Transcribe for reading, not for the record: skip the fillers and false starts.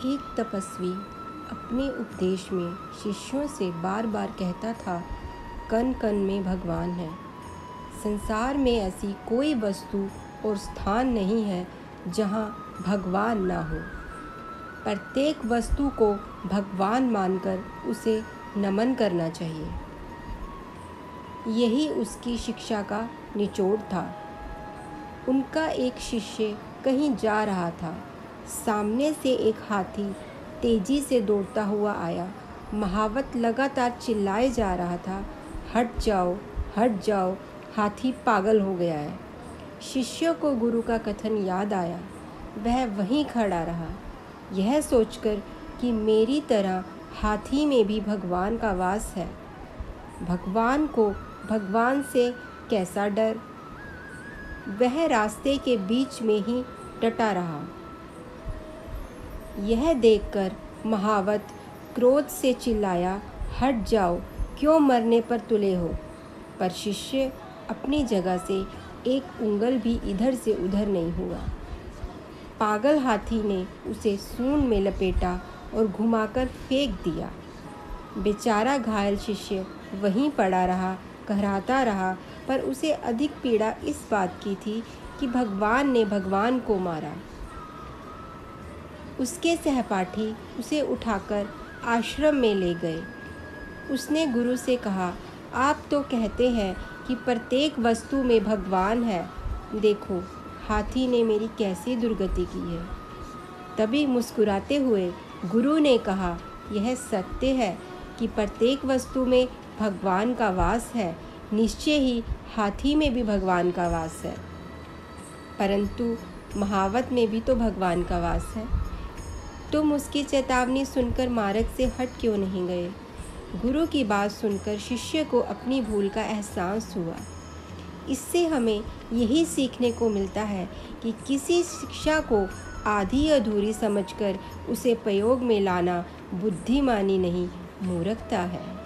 एक तपस्वी अपने उपदेश में शिष्यों से बार बार कहता था, कण कण में भगवान है। संसार में ऐसी कोई वस्तु और स्थान नहीं है जहाँ भगवान ना हो। प्रत्येक वस्तु को भगवान मानकर उसे नमन करना चाहिए। यही उसकी शिक्षा का निचोड़ था। उनका एक शिष्य कहीं जा रहा था। सामने से एक हाथी तेजी से दौड़ता हुआ आया। महावत लगातार चिल्लाए जा रहा था, हट जाओ, हट जाओ, हाथी पागल हो गया है। शिष्य को गुरु का कथन याद आया। वह वहीं खड़ा रहा, यह सोचकर कि मेरी तरह हाथी में भी भगवान का वास है। भगवान को भगवान से कैसा डर। वह रास्ते के बीच में ही डटा रहा। यह देखकर महावत क्रोध से चिल्लाया, हट जाओ, क्यों मरने पर तुले हो। पर शिष्य अपनी जगह से एक उंगल भी इधर से उधर नहीं हुआ। पागल हाथी ने उसे सूंड में लपेटा और घुमाकर फेंक दिया। बेचारा घायल शिष्य वहीं पड़ा रहा, कहराता रहा, पर उसे अधिक पीड़ा इस बात की थी कि भगवान ने भगवान को मारा। उसके सहपाठी उसे उठाकर आश्रम में ले गए। उसने गुरु से कहा, आप तो कहते हैं कि प्रत्येक वस्तु में भगवान है। देखो, हाथी ने मेरी कैसी दुर्गति की है। तभी मुस्कुराते हुए गुरु ने कहा, यह सत्य है कि प्रत्येक वस्तु में भगवान का वास है। निश्चय ही हाथी में भी भगवान का वास है। परंतु महावत में भी तो भगवान का वास है। तुम उसकी चेतावनी सुनकर मार्ग से हट क्यों नहीं गए। गुरु की बात सुनकर शिष्य को अपनी भूल का एहसास हुआ। इससे हमें यही सीखने को मिलता है कि किसी शिक्षा को आधी अधूरी समझकर उसे प्रयोग में लाना बुद्धिमानी नहीं, मूर्खता है।